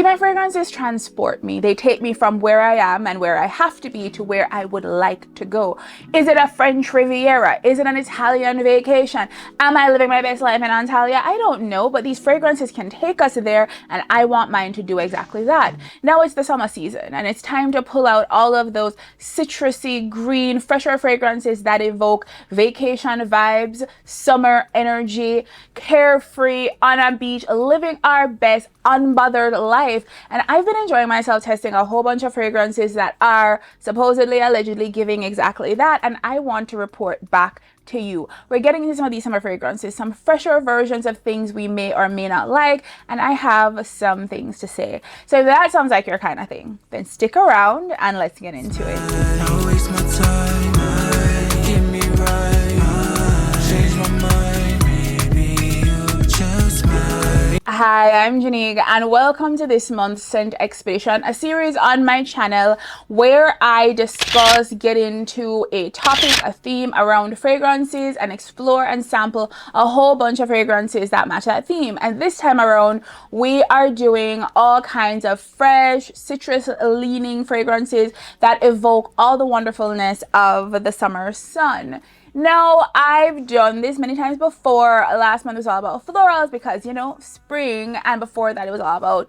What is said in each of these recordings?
See, my fragrances transport me. They take me from where I am and where I have to be to where I would like to go. Is it a French Riviera? Is it an Italian vacation? Am I living my best life in Antalya? I don't know, but these fragrances can take us there, and I want mine to do exactly that. Now it's the summer season, and it's time to pull out all of those citrusy, green, fresher fragrances that evoke vacation vibes, summer energy, carefree, on a beach, living our best, unbothered life. And I've been enjoying myself testing a whole bunch of fragrances that are supposedly, allegedly giving exactly that, and I want to report back to you. We're getting into some of these summer fragrances, some fresher versions of things we may or may not like, and I have some things to say. So if that sounds like your kind of thing, then stick around and let's get into it. Don't waste my time, get me right, change my mind, maybe you just might. Hi, I'm Jeanique, and welcome to this month's ScentXpedition, a series on my channel where I discuss, get into a topic, a theme around fragrances, and explore and sample a whole bunch of fragrances that match that theme. And this time around, we are doing all kinds of fresh, citrus-leaning fragrances that evoke all the wonderfulness of the summer sun. Now, I've done this many times before. Last month was all about florals because, you know, spring, and before that it was all about,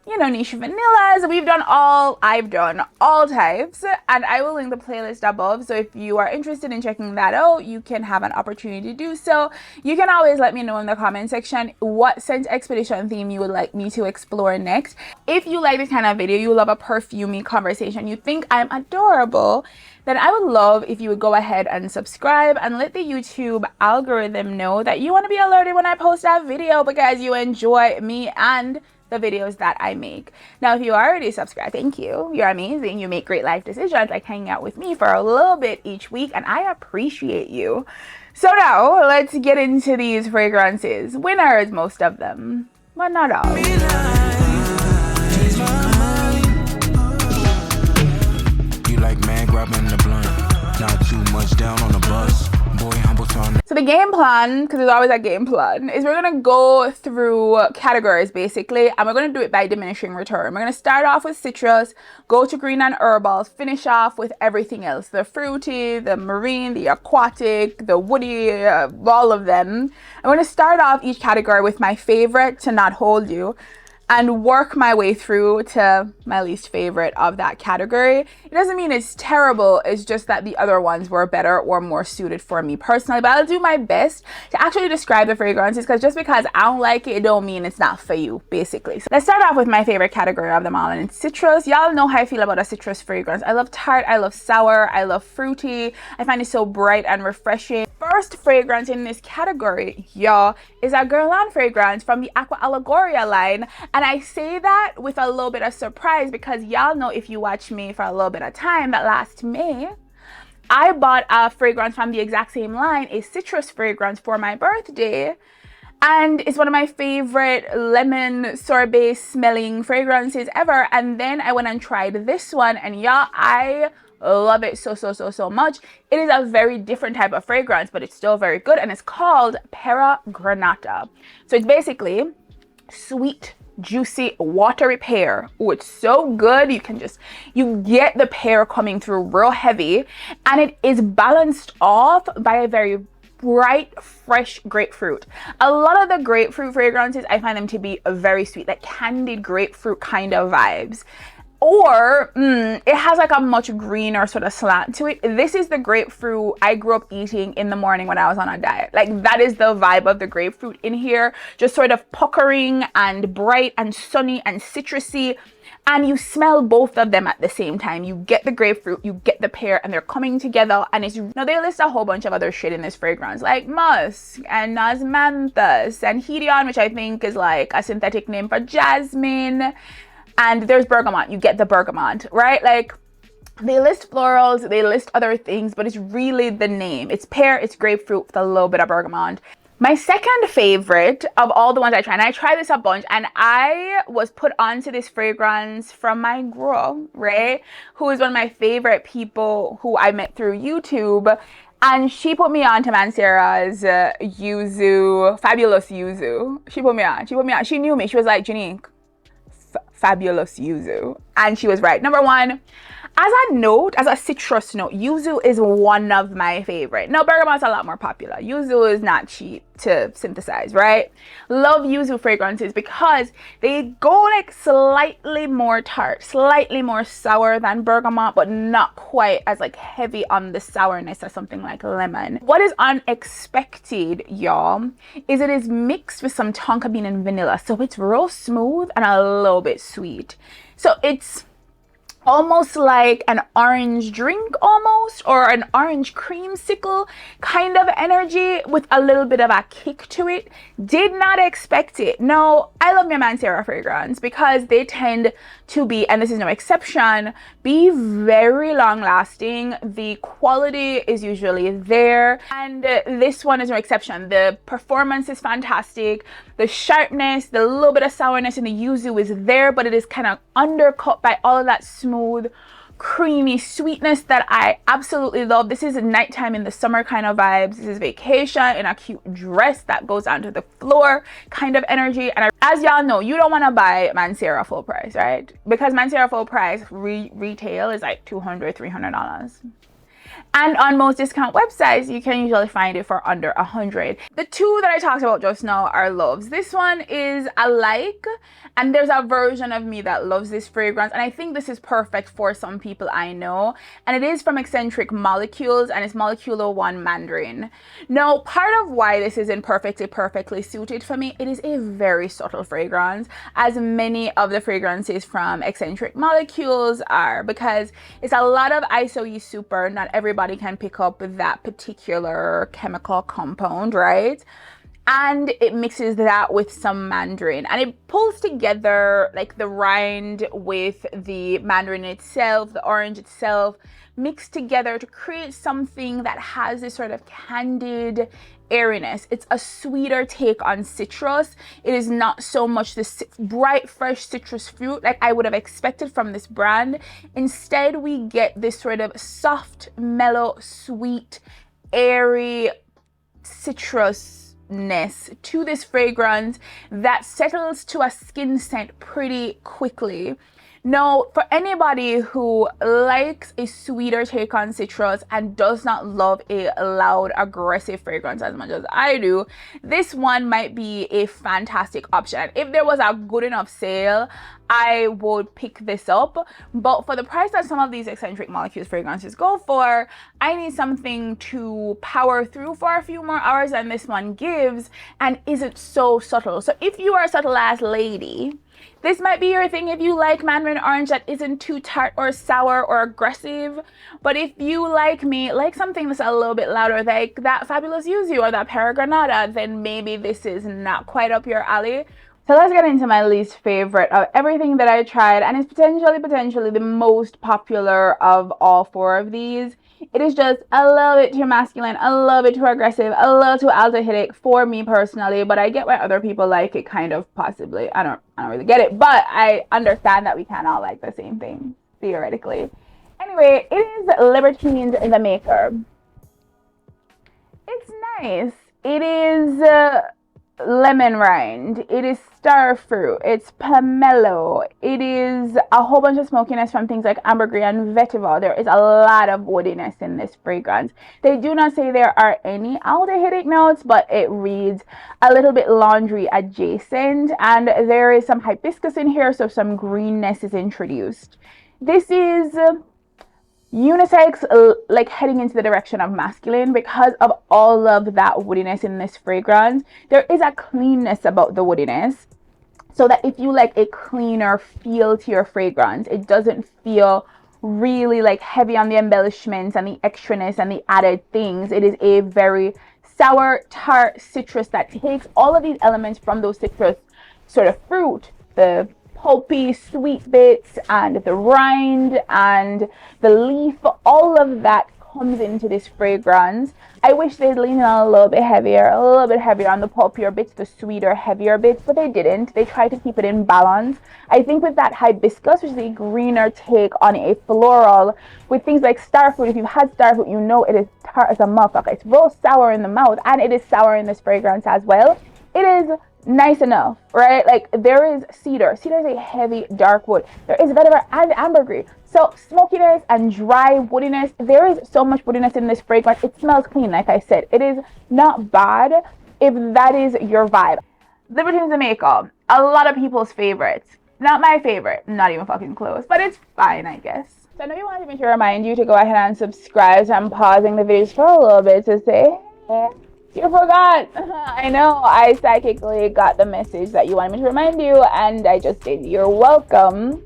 you know, niche vanillas. I've done all types, and I will link the playlist above. So if you are interested in checking that out, you can have an opportunity to do so. You can always let me know in the comment section what ScentXpedition theme you would like me to explore next. If you like this kind of video, you love a perfumey conversation, you think I'm adorable, then I would love if you would go ahead and subscribe and let the YouTube algorithm know that you want to be alerted when I post that video because you enjoy me and the videos that I make. Now, if you already subscribed, thank you. You're amazing. You make great life decisions like hanging out with me for a little bit each week, and I appreciate you. So now, let's get into these fragrances. Winners, most of them, but not all. So the game plan, because there's always a game plan, is we're going to go through categories basically, and we're going to do it by diminishing return. We're going to start off with citrus, go to green and herbal, finish off with everything else, the fruity, the marine, the aquatic, the woody, all of them. I'm going to start off each category with my favorite to not hold you, and work my way through to my least favorite of that category. It doesn't mean it's terrible, it's just that the other ones were better or more suited for me personally, but I'll do my best to actually describe the fragrances, because just because I don't like it, it don't mean it's not for you, basically. So let's start off with my favorite category of them all, and it's citrus. Y'all know how I feel about a citrus fragrance. I love tart, I love sour, I love fruity. I find it so bright and refreshing. First fragrance in this category, y'all, is a Guerlain fragrance from the Aqua Allegoria line. And I say that with a little bit of surprise because y'all know, if you watch me for a little bit of time, that last May, I bought a fragrance from the exact same line, a citrus fragrance, for my birthday. And it's one of my favorite lemon sorbet smelling fragrances ever. And then I went and tried this one, and y'all, I love it so much. It is a very different type of fragrance, but it's still very good, and it's called Pera Granata. So it's basically sweet, juicy, watery pear. Oh, it's so good. You get the pear coming through real heavy, and it is balanced off by a very bright, fresh grapefruit. A lot of the grapefruit fragrances, I find them to be very sweet, like candied grapefruit kind of vibes. Or it has like a much greener sort of slant to it. This is the grapefruit I grew up eating in the morning when I was on a diet. Like, that is the vibe of the grapefruit in here. Just sort of puckering and bright and sunny and citrusy. And you smell both of them at the same time. You get the grapefruit, you get the pear, and they're coming together. And it's, now they list a whole bunch of other shit in this fragrance, like musk and osmanthus and hedion, which I think is like a synthetic name for jasmine. And there's bergamot. You get the bergamot, right? Like, they list florals, they list other things, but it's really the name. It's pear, it's grapefruit with a little bit of bergamot. My second favorite of all the ones I tried, and I tried this a bunch, and I was put onto this fragrance from my girl, right? Who is one of my favorite people who I met through YouTube. And she put me on to Mancera's yuzu, fabulous yuzu. She put me on. She knew me. She was like, Jeanique, fabulous yuzu. And she was right. Number one, as a citrus note, yuzu is one of my favorite. Now, bergamot's a lot more popular. Yuzu is not cheap to synthesize, right? Love yuzu fragrances because they go like slightly more tart, slightly more sour than bergamot, but not quite as like heavy on the sourness as something like lemon. What is unexpected, y'all, is it is mixed with some tonka bean and vanilla. So it's real smooth and a little bit sweet. So it's almost like an orange drink almost, or an orange creamsicle kind of energy with a little bit of a kick to it. Did not expect it. No, I love my Mancera fragrance because they tend to be, and this is no exception, be very long lasting. The quality is usually there, and this one is no exception. The performance is fantastic. The sharpness, the little bit of sourness in the yuzu is there, but it is kind of undercut by all of that smooth, creamy sweetness that I absolutely love. This is nighttime in the summer kind of vibes. This is vacation in a cute dress that goes onto the floor kind of energy. And as y'all know, you don't want to buy Mancera full price, right? Because Mancera full price retail is like $200, $300. And on most discount websites, you can usually find it for under $100. The two that I talked about just now are loves. This one is a like, and there's a version of me that loves this fragrance, and I think this is perfect for some people I know. And it is from Eccentric Molecules, and it's Molecular 1 Mandarin. Now, part of why this isn't perfectly suited for me, it is a very subtle fragrance, as many of the fragrances from Eccentric Molecules are, because it's a lot of ISOE super. Not everybody can pick up that particular chemical compound, right? And it mixes that with some mandarin, and it pulls together like the rind with the mandarin itself, the orange itself, mixed together to create something that has this sort of candied airiness. It's a sweeter take on citrus. It is not so much this bright, fresh citrus fruit like I would have expected from this brand. Instead, we get this sort of soft, mellow, sweet, airy citrusness to this fragrance that settles to a skin scent pretty quickly. Now, for anybody who likes a sweeter take on citrus and does not love a loud, aggressive fragrance as much as I do, this one might be a fantastic option. If there was a good enough sale, I would pick this up. But for the price that some of these Eccentric Molecules fragrances go for, I need something to power through for a few more hours than this one gives, and isn't so subtle. So if you are a subtle ass lady, this might be your thing if you like mandarin orange that isn't too tart or sour or aggressive. But if you, like me, like something that's a little bit louder, like that Fabulous Yuzu or that Paragranata, then maybe this is not quite up your alley. So let's get into my least favorite of everything that I tried, and it's potentially the most popular of all four of these. It is just a little bit too masculine, a little bit too aggressive, a little too aldehydic for me personally, but I get why other people like it, kind of, possibly. I don't really get it, but I understand that we can't all like the same thing, theoretically. Anyway, it is Libertines the Maker. It's nice. It is lemon rind, it is star fruit, it's pomelo, it is a whole bunch of smokiness from things like ambergris and vetiver. There is a lot of woodiness in this fragrance. They do not say there are any aldehydic notes, but it reads a little bit laundry adjacent, and there is some hibiscus in here, so some greenness is introduced. This is unisex, like heading into the direction of masculine because of all of that woodiness in this fragrance. There is a cleanness about the woodiness, so that if you like a cleaner feel to your fragrance, it doesn't feel really like heavy on the embellishments and the extraness and the added things. It is a very sour, tart citrus that takes all of these elements from those citrus sort of fruit, the pulpy sweet bits and the rind and the leaf, all of that comes into this fragrance. I wish they'd lean on a little bit heavier on the pulpier bits, the sweeter, heavier bits, but they didn't. They tried to keep it in balance. I think with that hibiscus, which is a greener take on a floral, with things like starfruit, if you've had starfruit, you know it is tart as a motherfucker. It's real sour in the mouth, and it is sour in this fragrance as well. It is nice enough, right? Like there is cedar. Cedar is a heavy dark wood. There is vetiver and ambergris. So smokiness and dry woodiness. There is so much woodiness in this fragrance. It smells clean, like I said. It is not bad if that is your vibe. Libertine Jamaica, a lot of people's favorites. Not my favorite, not even fucking close, but it's fine, I guess. So I know you wanted me to remind you to go ahead and subscribe. So I'm pausing the videos for a little bit to say, hey, you forgot. I know I psychically got the message that you wanted me to remind you, and I just did. You're welcome.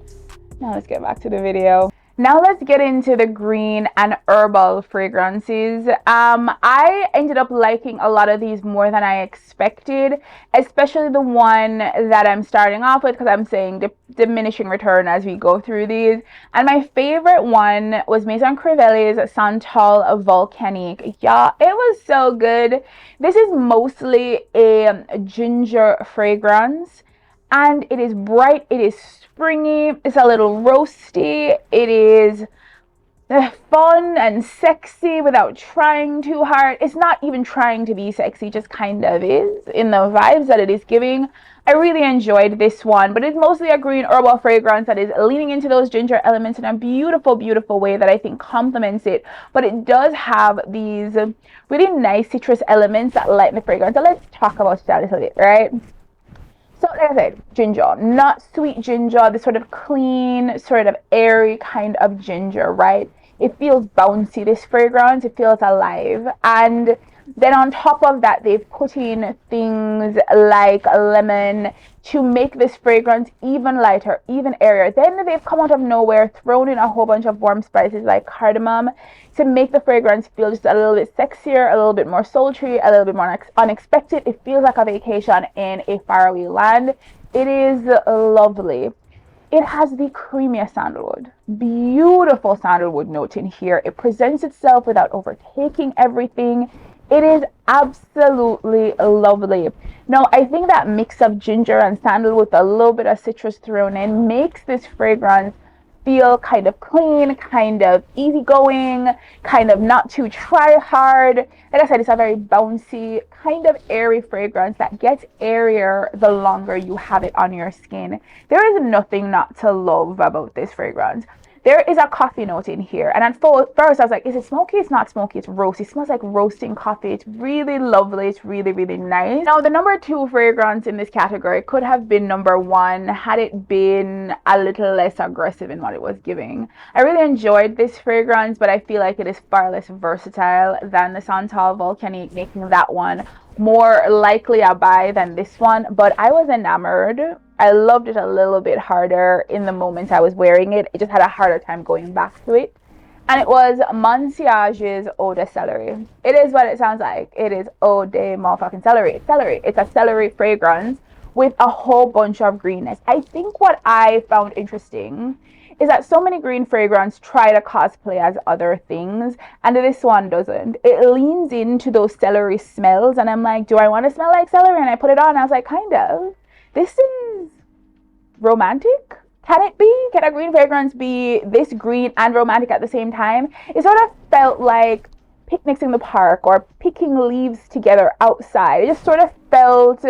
Now let's get back to the video. Now let's get into the green and herbal fragrances. I ended up liking a lot of these more than I expected, especially the one that I'm starting off with, because I'm saying diminishing return as we go through these. And my favorite one was Maison Crivelli's Santal Volcanique. Yeah, it was so good. This is mostly a ginger fragrance, and it is bright, it is springy, it's a little roasty, it is fun and sexy without trying too hard. It's not even trying to be sexy, just kind of is in the vibes that it is giving. I really enjoyed this one, but it's mostly a green herbal fragrance that is leaning into those ginger elements in a beautiful, beautiful way that I think complements it. But it does have these really nice citrus elements that lighten the fragrance. So let's talk about that a little bit, right? So like I said, ginger, not sweet ginger, this sort of clean, sort of airy kind of ginger, right? It feels bouncy, this fragrance, it feels alive. And then on top of that, they've put in things like lemon to make this fragrance even lighter, even airier. Then they've come out of nowhere, thrown in a whole bunch of warm spices like cardamom to make the fragrance feel just a little bit sexier, a little bit more sultry, a little bit more unexpected. It feels like a vacation in a faraway land. It is lovely. It has the creamiest sandalwood, beautiful sandalwood note in here. It presents itself without overtaking everything. It is absolutely lovely. Now, I think that mix of ginger and sandalwood with a little bit of citrus thrown in makes this fragrance feel kind of clean, kind of easygoing, kind of not too try hard. Like I said, it's a very bouncy, kind of airy fragrance that gets airier the longer you have it on your skin. There is nothing not to love about this fragrance. There is a coffee note in here, and at first I was like, is it smoky? It's not smoky, it's roasty. It smells like roasting coffee. It's really lovely. It's really, really nice. Now, the number 2 fragrance in this category could have been number 1 had it been a little less aggressive in what it was giving. I really enjoyed this fragrance, but I feel like it is far less versatile than the Santal Volcanique, making that one more likely a buy than this one. But I was enamored. I loved it a little bit harder in the moment I was wearing it. It just had a harder time going back to it. And it was Monsiage's Eau de Celery. It is what it sounds like. It is Eau de motherfucking celery. Celery. It's a celery fragrance with a whole bunch of greenness. I think what I found interesting is that so many green fragrances try to cosplay as other things, and this one doesn't. It leans into those celery smells, and I'm like, do I want to smell like celery? And I put it on, and I was like, kind of. This is romantic? Can it be? Can a green fragrance be this green and romantic at the same time? It sort of felt like picnics in the park or picking leaves together outside. It just sort of felt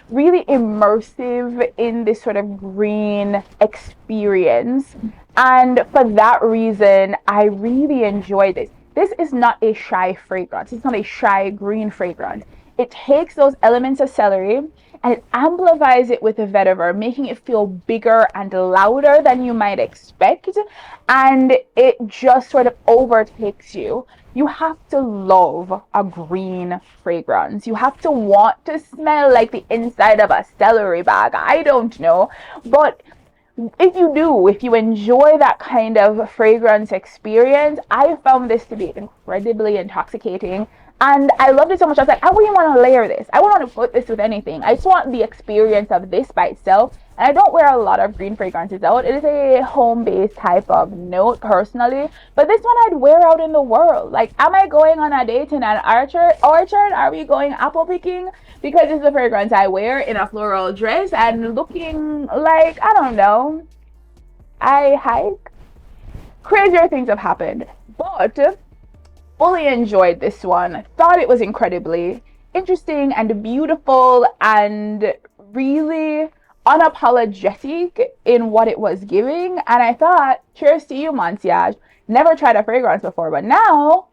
really immersive in this sort of green experience. And for that reason, I really enjoyed this. This is not a shy fragrance. It's not a shy green fragrance. It takes those elements of celery and it amplifies it with the vetiver, making it feel bigger and louder than you might expect. And it just sort of overtakes you. You have to love a green fragrance. You have to want to smell like the inside of a celery bag. I don't know. But if you do, if you enjoy that kind of fragrance experience, I found this to be incredibly intoxicating. And I loved it so much. I was like, I wouldn't want to layer this. I wouldn't want to put this with anything. I just want the experience of this by itself. And I don't wear a lot of green fragrances out. It is a home-based type of note personally. But this one I'd wear out in the world. Like, am I going on a date in an orchard? Are we going apple picking? Because this is a fragrance I wear in a floral dress and looking like, I don't know, I hike. Crazier things have happened. But fully enjoyed this one. Thought it was incredibly interesting and beautiful and really unapologetic in what it was giving. And I thought, cheers to you, Monsieur. Never tried a fragrance before, but now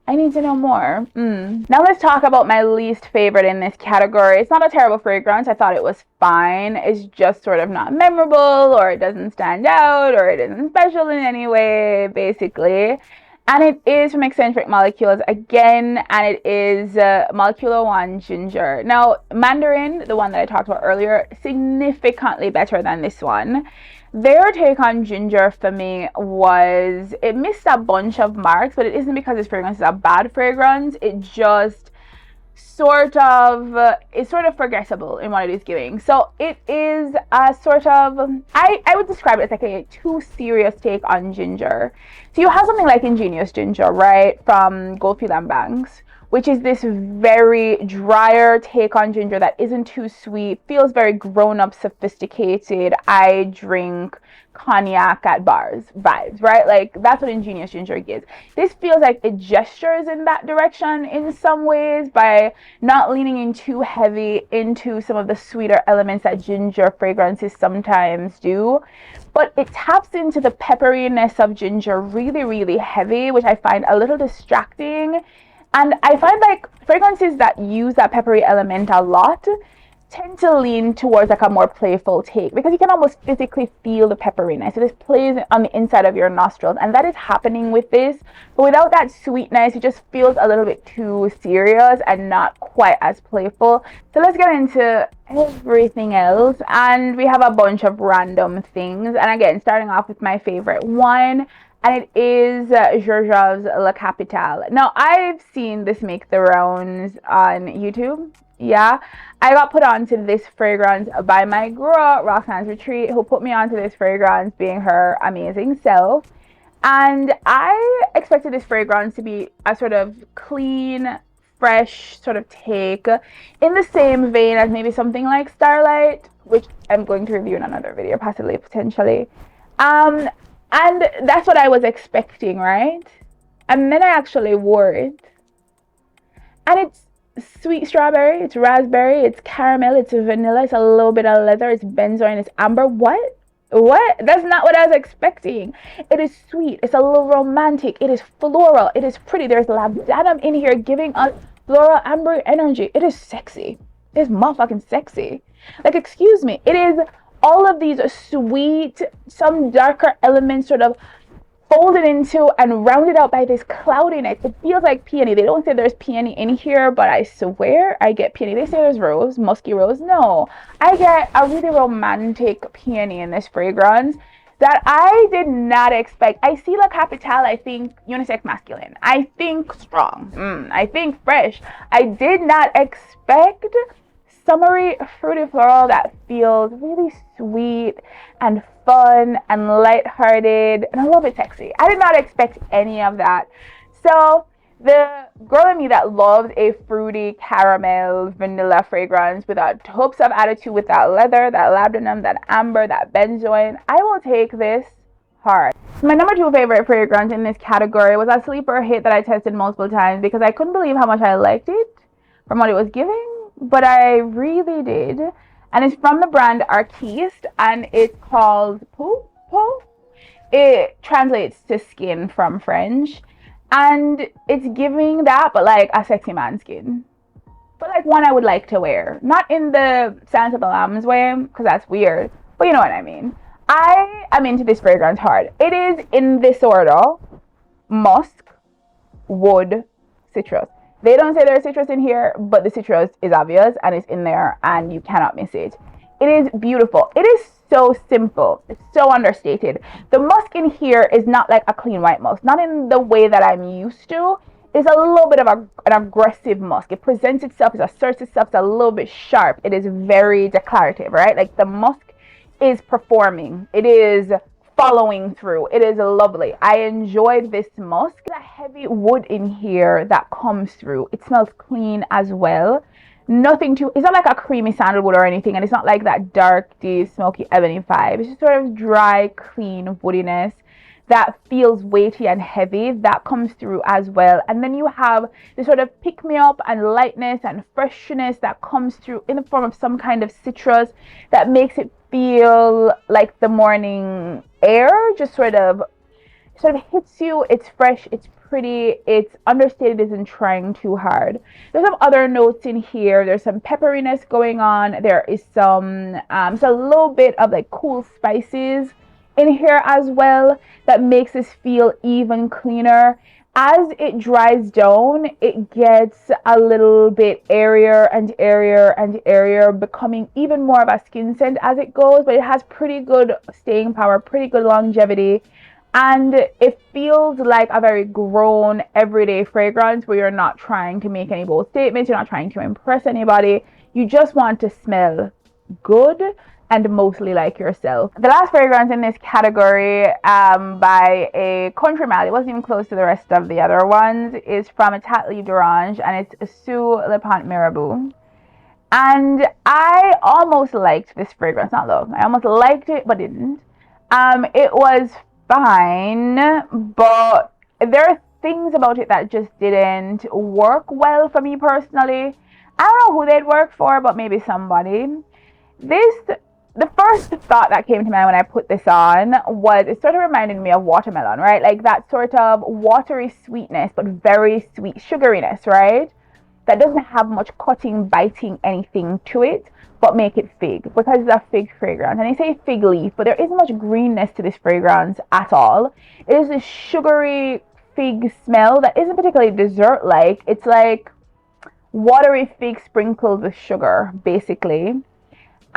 I need to know more. Now let's talk about my least favorite in this category. It's not a terrible fragrance. I thought it was fine. It's just sort of not memorable, or it doesn't stand out, or it isn't special in any way, basically. And it is from Eccentric Molecules again, and it is Molecular 1 Ginger. Now, Mandarin, the one that I talked about earlier, significantly better than this one. Their take on ginger for me was, it missed a bunch of marks, but it isn't because this fragrance is a bad fragrance. It just it's sort of forgettable in what it is giving. So it is a sort of, I would describe it as like a too serious take on ginger. So you have something like Ingenious Ginger, right, from Goldfield and Banks, which is this very drier take on ginger that isn't too sweet, feels very grown-up, sophisticated, I drink cognac at bars vibes, right? Like, that's what Ingenious Ginger gives. This feels like it gestures in that direction in some ways by not leaning in too heavy into some of the sweeter elements that ginger fragrances sometimes do. But it taps into the pepperiness of ginger really, really heavy, which I find a little distracting. And I find like fragrances that use that peppery element a lot tend to lean towards like a more playful take, because you can almost physically feel the pepperiness. So this plays on the inside of your nostrils, and that is happening with this. But without that sweetness, it just feels a little bit too serious and not quite as playful. So let's get into everything else, and we have a bunch of random things. And again, starting off with my favorite one, and it is Georgia's La Capitale. Now, I've seen this make the rounds on YouTube. Yeah, I got put onto this fragrance by my girl, Roxanne's Retreat, who put me onto this fragrance, being her amazing self. And I expected this fragrance to be a sort of clean, fresh sort of take in the same vein as maybe something like Starlight, which I'm going to review in another video, possibly, potentially. And that's what I was expecting, right? And then I actually wore it. And it's sweet strawberry, it's raspberry, it's caramel, it's vanilla, it's a little bit of leather, it's benzoin, it's amber. What? That's not what I was expecting. It is sweet, it's a little romantic, it is floral, it is pretty. There's labdanum in here giving us floral amber energy. It is sexy. It is motherfucking sexy. Like, excuse me, it is all of these sweet, some darker elements sort of folded into and rounded out by this cloudiness. It feels like peony. They don't say there's peony in here, but I swear I get peony. They say there's rose, musky rose. No, I get a really romantic peony in this fragrance that I did not expect. I see La Capitale, I think unisex masculine. I think strong. I think fresh. I did not expect summery fruity floral that feels really sweet and fun and lighthearted and a little bit sexy. I did not expect any of that. So the girl in me that loves a fruity caramel vanilla fragrance with a hoops of attitude, with that leather, that labdanum, that amber, that benzoin, I will take this hard. My number 2 favorite fragrance in this category was a sleeper hit that I tested multiple times because I couldn't believe how much I liked it from what it was giving. But I really did. And it's from the brand Artiste, and it's called Peau. It translates to skin from French. And it's giving that, but like a sexy man skin. But like one I would like to wear. Not in the Silence of the Lambs way, because that's weird. But you know what I mean. I am into this fragrance hard. It is in this order: musk, wood, citrus. They don't say there's citrus in here, but the citrus is obvious and it's in there and you cannot miss it. It is beautiful. It is so simple. It's so understated. The musk in here is not like a clean white musk, not in the way that I'm used to. It's a little bit of an aggressive musk. It presents itself, it asserts itself, it's a little bit sharp. It is very declarative, right? Like the musk is performing. It is following through. It is lovely. I enjoyed this musk. There's a heavy wood in here that comes through. It smells clean as well. Nothing too, it's not like a creamy sandalwood or anything, and it's not like that dark, deep, smoky ebony vibe. It's just sort of dry, clean woodiness that feels weighty and heavy, that comes through as well. And then you have the sort of pick me up and lightness and freshness that comes through in the form of some kind of citrus that makes it feel like the morning air just sort of hits you. It's fresh, it's pretty, it's understated, isn't trying too hard. There's some other notes in here. There's some pepperiness going on. There is some it's a little bit of like cool spices in here as well that makes this feel even cleaner. As it dries down, it gets a little bit airier and airier and airier, becoming even more of a skin scent as it goes, but it has pretty good staying power, pretty good longevity. And it feels like a very grown everyday fragrance where you're not trying to make any bold statements, you're not trying to impress anybody. You just want to smell good and mostly like yourself. The last fragrance in this category by a country mile, it wasn't even close to the rest of the other ones, is from a Tat Leaf d'Orange, and it's Sous Le Pont Mirabeau. And I almost liked this fragrance, not love. I almost liked it, but didn't. It was fine, but there are things about it that just didn't work well for me personally. I don't know who they'd work for, but maybe somebody. The first thought that came to mind when I put this on was it sort of reminded me of watermelon, right? Like that sort of watery sweetness, but very sweet sugariness, right? That doesn't have much cutting, biting, anything to it, but make it fig, because it's a fig fragrance. And I say fig leaf, but there isn't much greenness to this fragrance at all. It is a sugary fig smell that isn't particularly dessert-like. It's like watery fig sprinkled with sugar, basically.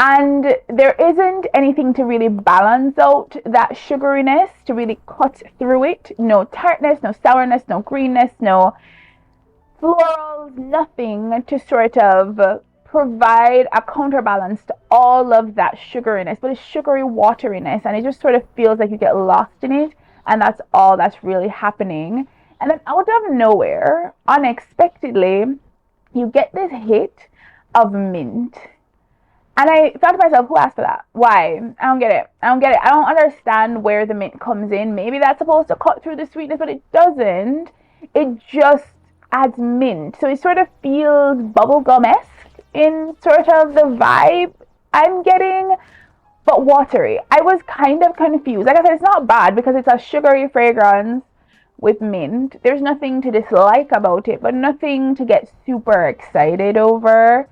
And there isn't anything to really balance out that sugariness, to really cut through it. No tartness, no sourness, no greenness, no florals, nothing to sort of provide a counterbalance to all of that sugariness, but it's sugary wateriness, and it just sort of feels like you get lost in it, and that's all that's really happening. And then out of nowhere, unexpectedly, you get this hit of mint. And I thought to myself, who asked for that? Why? I don't get it. I don't understand where the mint comes in. Maybe that's supposed to cut through the sweetness, but it doesn't. It just adds mint. So it sort of feels bubblegum-esque in sort of the vibe I'm getting, but watery. I was kind of confused. Like I said, it's not bad because it's a sugary fragrance with mint. There's nothing to dislike about it, but nothing to get super excited over.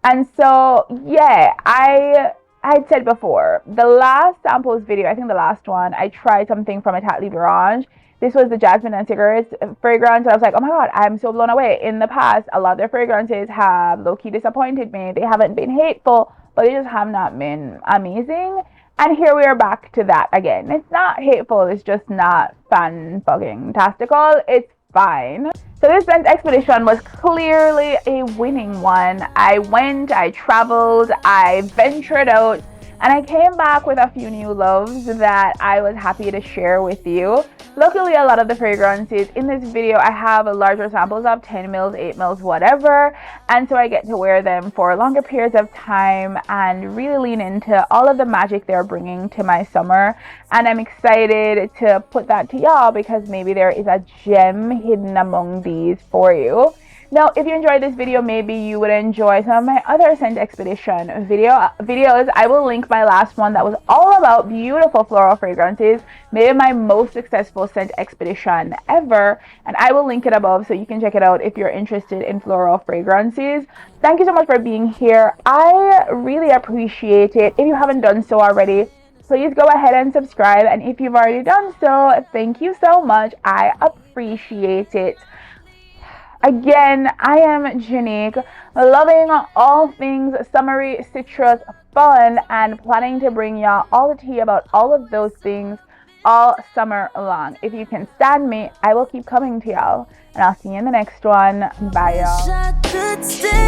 And so, yeah, I had said before, the last samples video, I think the last one, I tried something from a Tat Leaf d'Orange. This was the Jasmine and Cigarettes fragrance. And I was like, oh my God, I'm so blown away. In the past, a lot of their fragrances have low-key disappointed me. They haven't been hateful, but they just have not been amazing. And here we are back to that again. It's not hateful, it's just not fan-fucking-tastical. It's fine. So this ScentXpedition was clearly a winning one. I went, I traveled, I ventured out, and I came back with a few new loves that I was happy to share with you. Luckily, a lot of the fragrances in this video I have larger samples of, 10 mils, 8 mils, whatever, and so I get to wear them for longer periods of time and really lean into all of the magic they're bringing to my summer. And I'm excited to put that to y'all because maybe there is a gem hidden among these for you. Now, if you enjoyed this video, maybe you would enjoy some of my other ScentXpedition videos. I will link my last one that was all about beautiful floral fragrances, maybe my most successful ScentXpedition ever, and I will link it above so you can check it out if you're interested in floral fragrances. Thank you so much for being here. I really appreciate it. If you haven't done so already, please go ahead and subscribe, and if you've already done so, thank you so much. I appreciate it. Again, I am Jeanique, loving all things summery, citrus, fun, and planning to bring y'all all the tea about all of those things all summer long. If you can stand me, I will keep coming to y'all, and I'll see you in the next one. Bye, y'all.